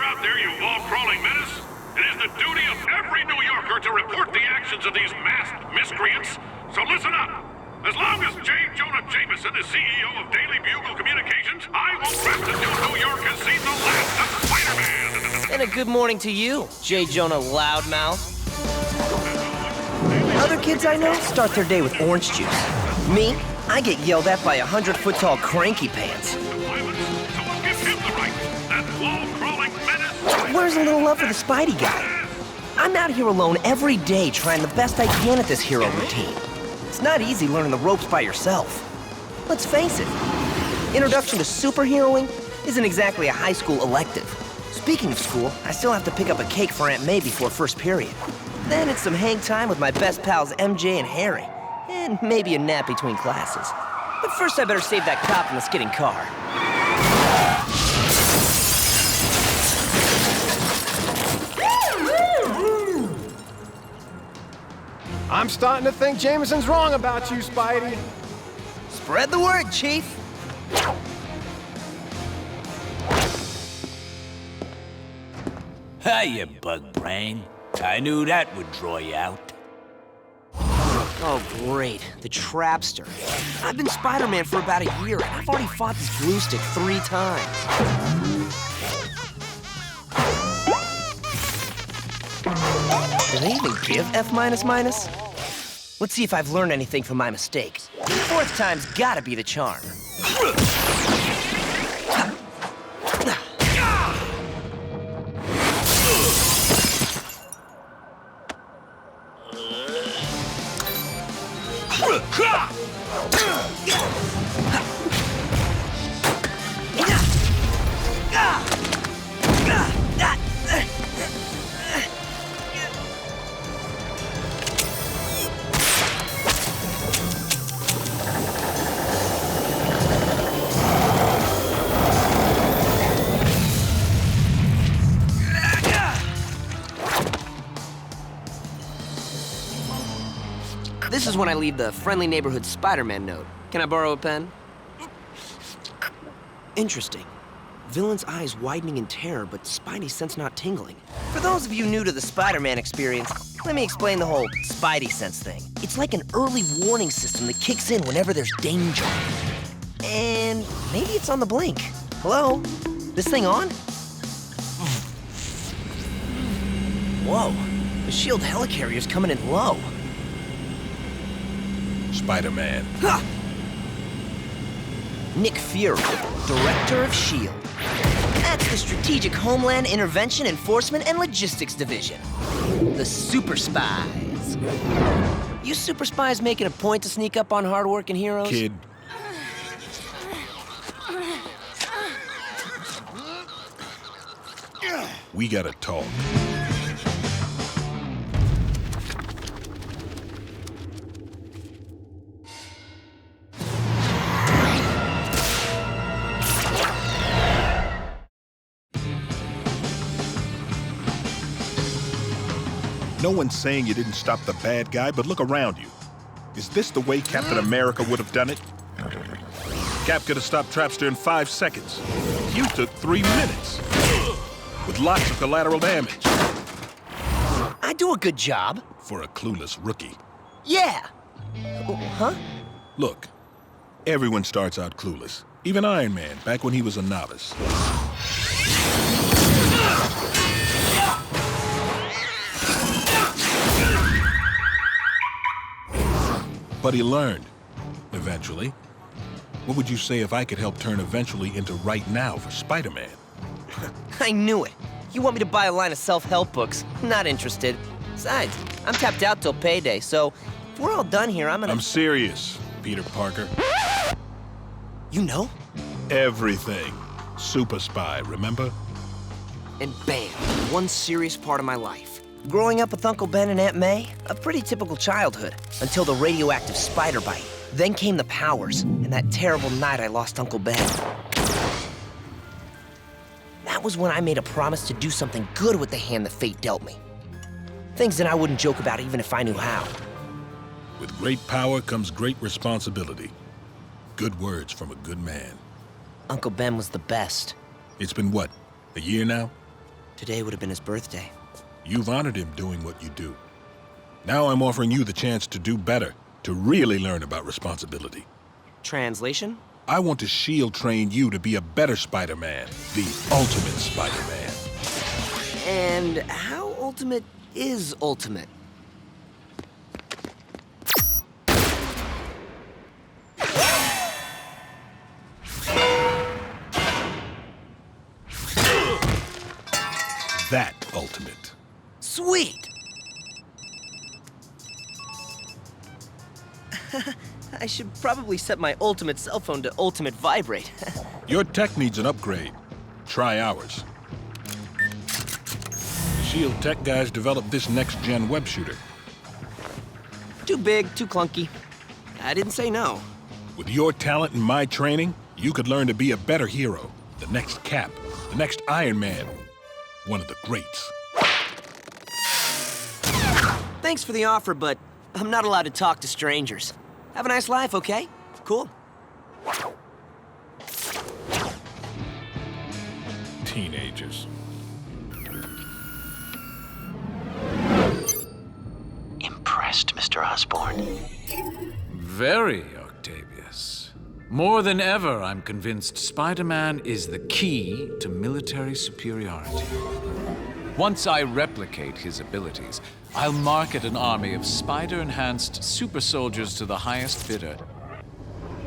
out there, you wall-crawling menace? It is the duty of every New Yorker to report the actions of these masked miscreants. So listen up. As long as J. Jonah Jameson is CEO of Daily Bugle Communications, I won't rest until New York has seen the last of Spider-Man. And a good morning to you, J. Jonah Loudmouth. Other kids I know start their day with orange juice. Me, I get yelled at by 100-foot-tall cranky pants. Where's a little love for the Spidey guy? I'm out here alone every day trying the best I can at this hero routine. It's not easy learning the ropes by yourself. Let's face it, introduction to superheroing isn't exactly a high school elective. Speaking of school, I still have to pick up a cake for Aunt May before first period. Then it's some hang time with my best pals MJ and Harry, and maybe a nap between classes. But first I better save that cop in the skidding car. I'm starting to think Jameson's wrong about you, Spidey. Spread the word, Chief. Hiya, bug brain. I knew that would draw you out. Oh, great. The Trapster. I've been Spider-Man for about a year, and I've already fought this blue stick 3 times. Do they even give F-? Let's see if I've learned anything from my mistakes. 4th time's gotta be the charm. This is when I leave the friendly neighborhood Spider-Man note. Can I borrow a pen? Interesting. Villain's eyes widening in terror, but Spidey's sense not tingling. For those of you new to the Spider-Man experience, let me explain the whole Spidey sense thing. It's like an early warning system that kicks in whenever there's danger. And maybe it's on the blink. Hello? This thing on? Whoa, the S.H.I.E.L.D. helicarrier's coming in low. Spider-Man. Ha! Nick Fury, Director of S.H.I.E.L.D. That's the Strategic Homeland Intervention Enforcement and Logistics Division. The Super Spies. You Super Spies making a point to sneak up on hard-working heroes? Kid. We gotta talk. No one's saying you didn't stop the bad guy, but look around you. Is this the way Captain America would have done it? Cap could have stopped Trapster in 5 seconds. You took 3 minutes. With lots of collateral damage. I do a good job. For a clueless rookie. Yeah. Huh? Look, everyone starts out clueless. Even Iron Man, back when he was a novice. But he learned, eventually. What would you say if I could help turn eventually into right now for Spider-Man? I knew it. You want me to buy a line of self-help books? Not interested. Besides, I'm tapped out till payday, so if we're all done here, I'm serious, Peter Parker. You know? Everything. Super spy, remember? And bam, one serious part of my life. Growing up with Uncle Ben and Aunt May, a pretty typical childhood, until the radioactive spider bite. Then came the powers, and that terrible night I lost Uncle Ben. That was when I made a promise to do something good with the hand that fate dealt me. Things that I wouldn't joke about even if I knew how. With great power comes great responsibility. Good words from a good man. Uncle Ben was the best. It's been what, a year now? Today would have been his birthday. You've honored him doing what you do. Now I'm offering you the chance to do better, to really learn about responsibility. Translation? I want to S.H.I.E.L.D. train you to be a better Spider-Man, the ultimate Spider-Man. And how ultimate is ultimate? That ultimate. Sweet! I should probably set my ultimate cell phone to ultimate vibrate. Your tech needs an upgrade. Try ours. The S.H.I.E.L.D. tech guys developed this next-gen web shooter. Too big, too clunky. I didn't say no. With your talent and my training, you could learn to be a better hero. The next Cap, the next Iron Man. One of the greats. Thanks for the offer, but I'm not allowed to talk to strangers. Have a nice life, okay? Cool. Teenagers. Impressed, Mr. Osborn? Very, Octavius. More than ever, I'm convinced Spider-Man is the key to military superiority. Once I replicate his abilities, I'll market an army of spider-enhanced super soldiers to the highest bidder.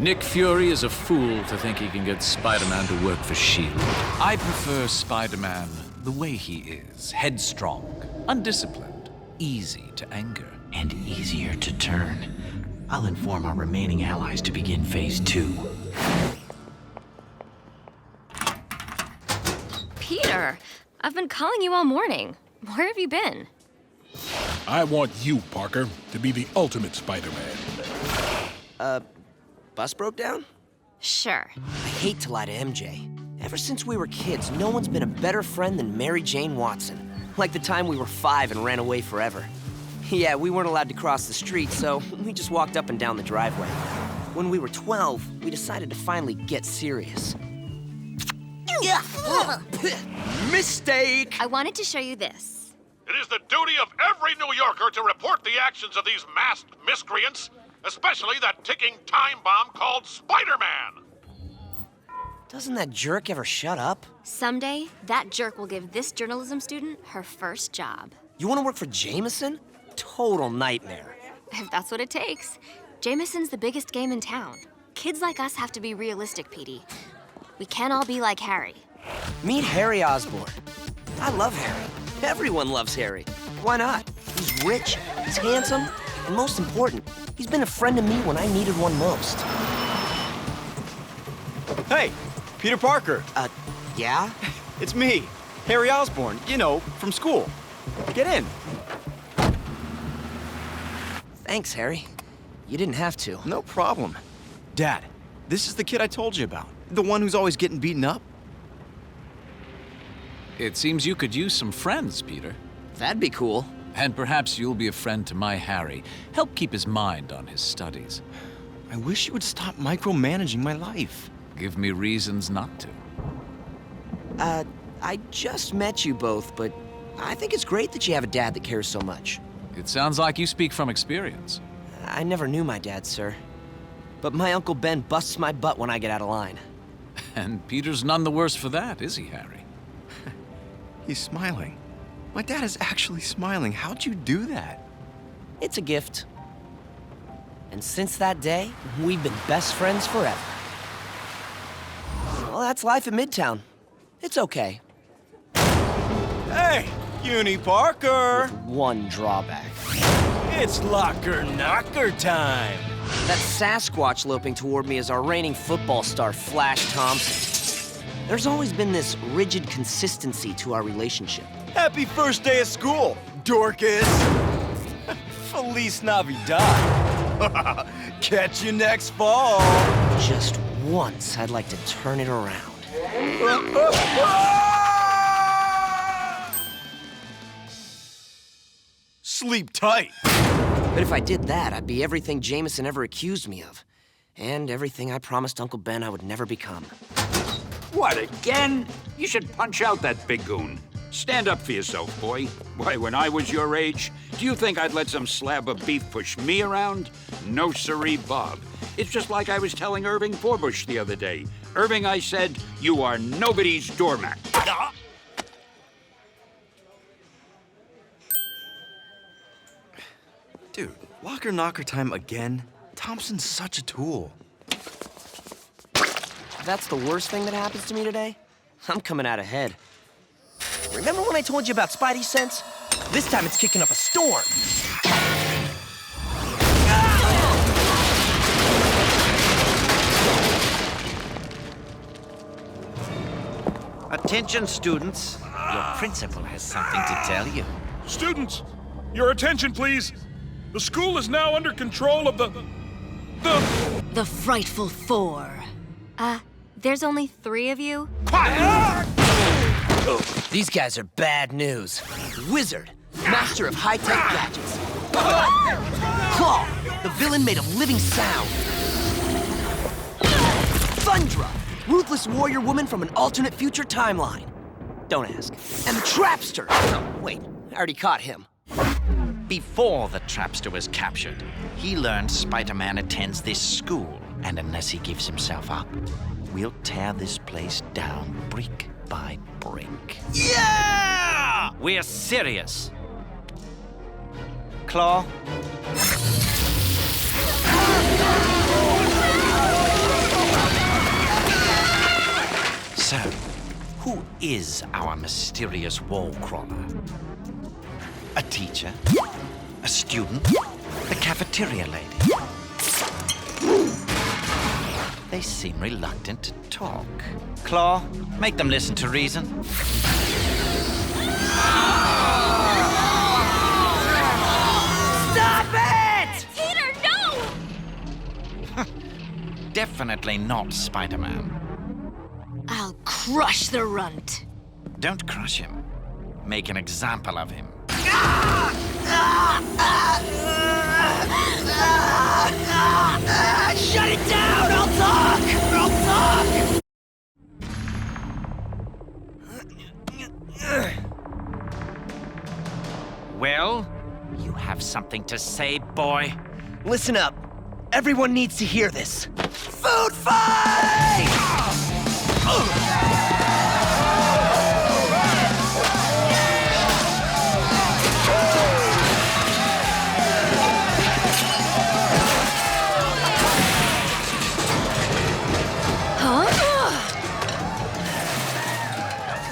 Nick Fury is a fool to think he can get Spider-Man to work for S.H.I.E.L.D. I prefer Spider-Man the way he is, headstrong, undisciplined, easy to anger. And easier to turn. I'll inform our remaining allies to begin Phase 2. Peter, I've been calling you all morning. Where have you been? I want you, Parker, to be the ultimate Spider-Man. Bus broke down? Sure. I hate to lie to MJ. Ever since we were kids, no one's been a better friend than Mary Jane Watson. Like the time we were 5 and ran away forever. Yeah, we weren't allowed to cross the street, so we just walked up and down the driveway. When we were 12, we decided to finally get serious. Mistake! I wanted to show you this. It is the duty of every New Yorker to report the actions of these masked miscreants, especially that ticking time bomb called Spider-Man. Doesn't that jerk ever shut up? Someday, that jerk will give this journalism student her first job. You want to work for Jameson? Total nightmare. If that's what it takes. Jameson's the biggest game in town. Kids like us have to be realistic, Petey. We can't all be like Harry. Meet Harry Osborn. I love Harry. Everyone loves Harry. Why not? He's rich, he's handsome, and most important, he's been a friend to me when I needed one most. Hey, Peter Parker. Yeah? It's me, Harry Osborn, you know, from school. Get in. Thanks, Harry. You didn't have to. No problem. Dad, this is the kid I told you about. The one who's always getting beaten up. It seems you could use some friends, Peter. That'd be cool. And perhaps you'll be a friend to my Harry. Help keep his mind on his studies. I wish you would stop micromanaging my life. Give me reasons not to. I just met you both, but I think it's great that you have a dad that cares so much. It sounds like you speak from experience. I never knew my dad, sir. But my Uncle Ben busts my butt when I get out of line. And Peter's none the worse for that, is he, Harry? He's smiling. My dad is actually smiling. How'd you do that? It's a gift. And since that day, we've been best friends forever. Well, that's life in Midtown. It's okay. Hey, Uni Parker! One drawback. It's locker knocker time. That Sasquatch loping toward me is our reigning football star, Flash Thompson. There's always been this rigid consistency to our relationship. Happy first day of school, Dorcas! Feliz Navidad! Catch you next fall! Just once, I'd like to turn it around. Sleep tight! But if I did that, I'd be everything Jameson ever accused me of. And everything I promised Uncle Ben I would never become. What, again? You should punch out that big goon. Stand up for yourself, boy. Why, when I was your age, do you think I'd let some slab of beef push me around? No siree, Bob. It's just like I was telling Irving Forbush the other day. Irving, I said, you are nobody's doormat. Dude, locker knocker time again? Thompson's such a tool. That's the worst thing that happens to me today? I'm coming out ahead. Remember when I told you about Spidey sense? This time it's kicking up a storm. Attention, students. Your principal has something to tell you. Students, your attention, please. The school is now under control of The Frightful Four. There's only 3 of you? These guys are bad news. Wizard, master of high-tech gadgets. Claw, the villain made of living sound. Thundra, ruthless warrior woman from an alternate future timeline. Don't ask. And the Trapster. Oh, wait, I already caught him. Before the Trapster was captured, he learned Spider-Man attends this school. And unless he gives himself up, we'll tear this place down brick by brick. Yeah! We're serious. Claw? So, who is our mysterious wall crawler? A teacher? A student? The cafeteria lady? They seem reluctant to talk. Claw, make them listen to reason. Stop it! Peter, no! Definitely not Spider-Man. I'll crush the runt. Don't crush him. Make an example of him. Shut it down! I'll talk! Well, you have something to say, boy? Listen up. Everyone needs to hear this. Food fight!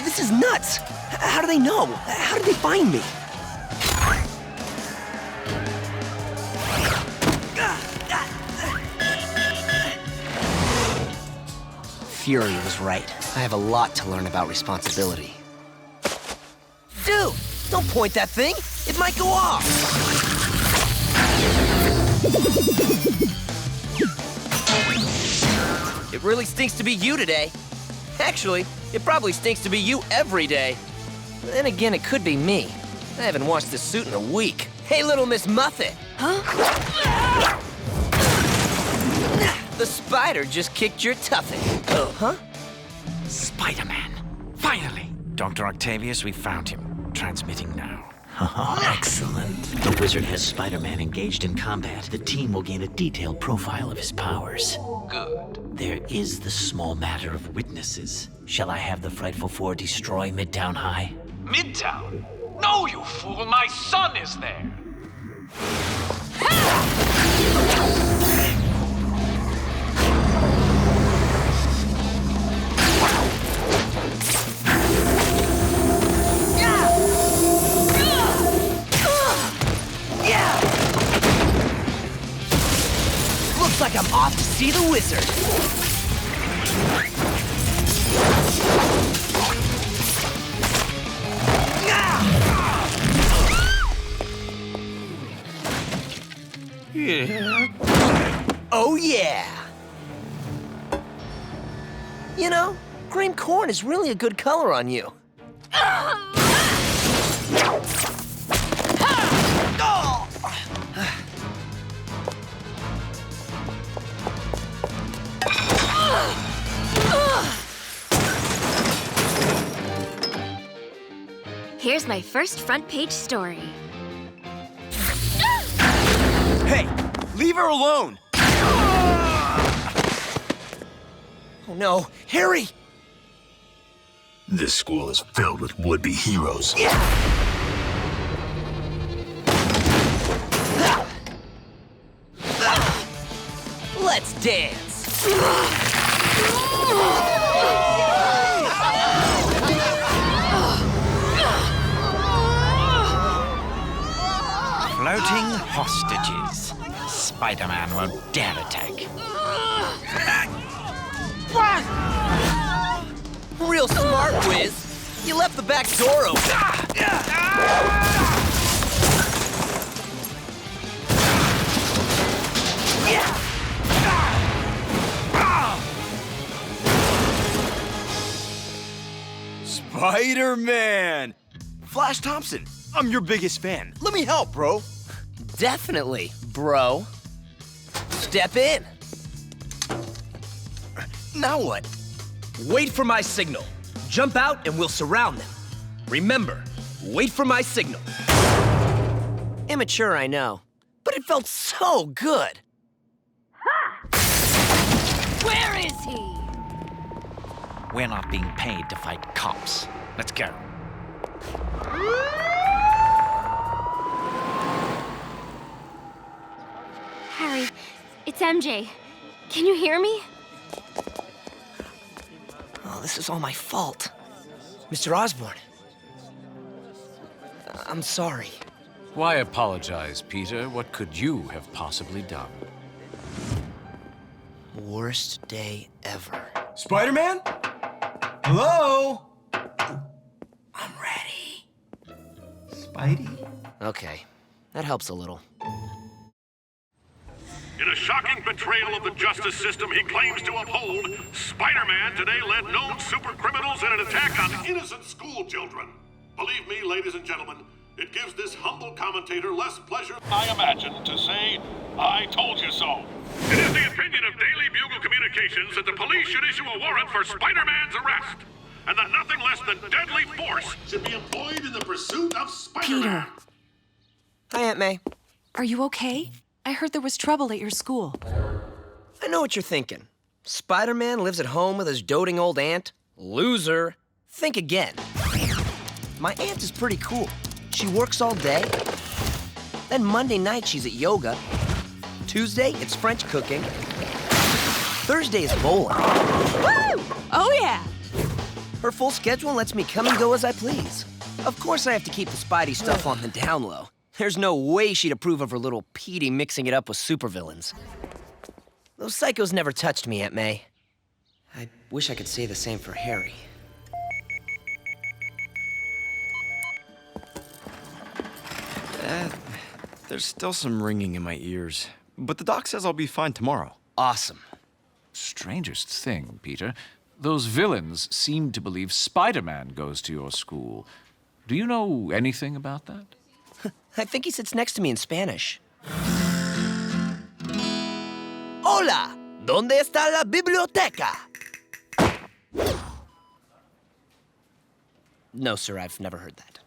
This is nuts. How do they know? How did they find me? Fury was right. I have a lot to learn about responsibility. Dude, don't point that thing. It might go off. It really stinks to be you today. Actually, it probably stinks to be you every day. Then again, it could be me. I haven't washed this suit in a week. Hey, little Miss Muffet. Huh? The spider just kicked your tuffet. Oh, huh? Spider-Man. Finally! Dr. Octavius, we found him. Transmitting now. Excellent. The wizard has Spider-Man engaged in combat. The team will gain a detailed profile of his powers. Good. There is the small matter of witnesses. Shall I have the Frightful Four destroy Midtown High? Midtown? No, you fool! My son is there! Looks like I'm off to see the wizard. Oh, yeah. You know, green corn is really a good color on you. Here's my first front page story. Hey, leave her alone! Oh no, Harry! This school is filled with would-be heroes. Let's dance! Floating hostages. Spider-Man won't dare attack. Real smart, Wiz. You left the back door open. Spider-Man! Flash Thompson, I'm your biggest fan. Let me help, bro. Definitely, bro. Step in. Now what? Wait for my signal. Jump out and we'll surround them. Remember, wait for my signal. Immature, I know, but it felt so good. Where is he? We're not being paid to fight cops. Let's go. Harry, it's MJ. Can you hear me? Oh, this is all my fault. Mr. Osborn. I'm sorry. Why apologize, Peter? What could you have possibly done? Worst day ever. Spider-Man? Hello? I'm ready. Spidey? Okay, that helps a little. In a shocking betrayal of the justice system he claims to uphold, Spider-Man today led known supercriminals in an attack on innocent school children. Believe me, ladies and gentlemen, it gives this humble commentator less pleasure, I imagine, to say, I told you so. It is the opinion of Daily Bugle Communications that the police should issue a warrant for Spider-Man's arrest, and that nothing less than deadly force should be employed in the pursuit of Spider-Man. Peter, Hi, Aunt May. are you okay? I heard there was trouble at your school. I know what you're thinking. Spider-Man lives at home with his doting old aunt? Loser. Think again. My aunt is pretty cool. She works all day. Then Monday night, she's at yoga. Tuesday, it's French cooking. Thursday is bowling. Woo! Oh, yeah. Her full schedule lets me come and go as I please. Of course, I have to keep the Spidey stuff on the down low. There's no way she'd approve of her little Petey mixing it up with supervillains. Those psychos never touched me, Aunt May. I wish I could say the same for Harry. There's still some ringing in my ears, but the doc says I'll be fine tomorrow. Awesome. Strangest thing, Peter. Those villains seem to believe Spider-Man goes to your school. Do you know anything about that? I think he sits next to me in Spanish. Hola! ¿Dónde está la biblioteca? No, sir, I've never heard that.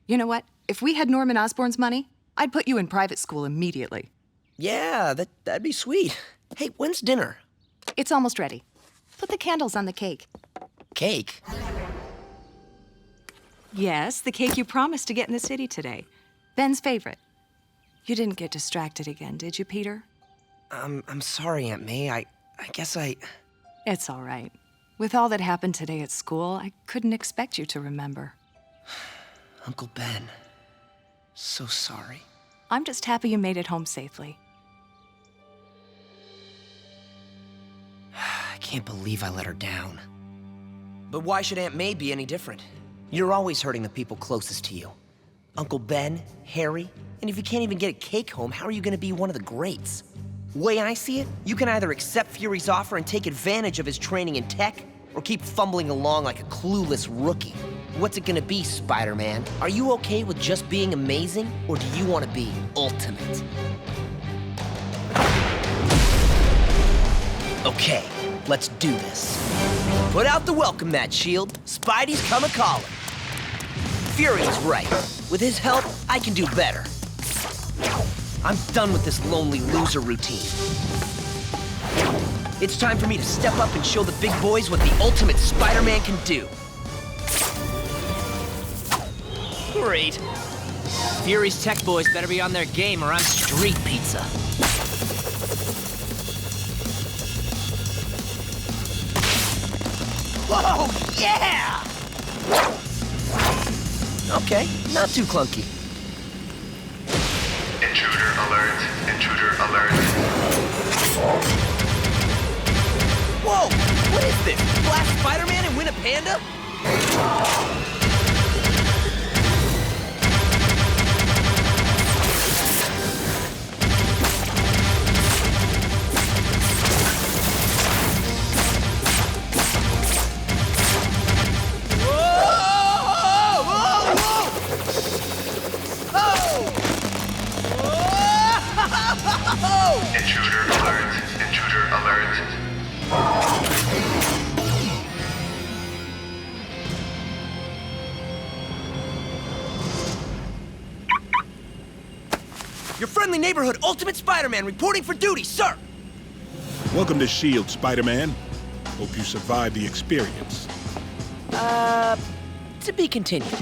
You know what? If we had Norman Osborn's money, I'd put you in private school immediately. Yeah, that'd be sweet. Hey, when's dinner? It's almost ready. Put the candles on the cake. Cake? Yes, the cake you promised to get in the city today. Ben's favorite. You didn't get distracted again, did you, Peter? I'm sorry, Aunt May. I guess I... It's all right. With all that happened today at school, I couldn't expect you to remember. Uncle Ben. So sorry. I'm just happy you made it home safely. I can't believe I let her down. But why should Aunt May be any different? You're always hurting the people closest to you. Uncle Ben, Harry, and if you can't even get a cake home, how are you gonna be one of the greats? Way I see it, you can either accept Fury's offer and take advantage of his training in tech, or keep fumbling along like a clueless rookie. What's it gonna be, Spider-Man? Are you okay with just being amazing, or do you want to be ultimate? Okay, let's do this. Put out the welcome mat, S.H.I.E.L.D. Spidey's come a-calling. Fury was right. With his help, I can do better. I'm done with this lonely loser routine. It's time for me to step up and show the big boys what the ultimate Spider-Man can do. Great. Fury's tech boys better be on their game or I'm street pizza. Whoa, yeah! Okay, not too clunky. Intruder alert, intruder alert. Whoa! What is this? Blast Spider-Man and win a panda? Intruder alert, intruder alert. Your friendly neighborhood Ultimate Spider-Man reporting for duty, sir! Welcome to S.H.I.E.L.D, Spider-Man. Hope you survived the experience. To be continued.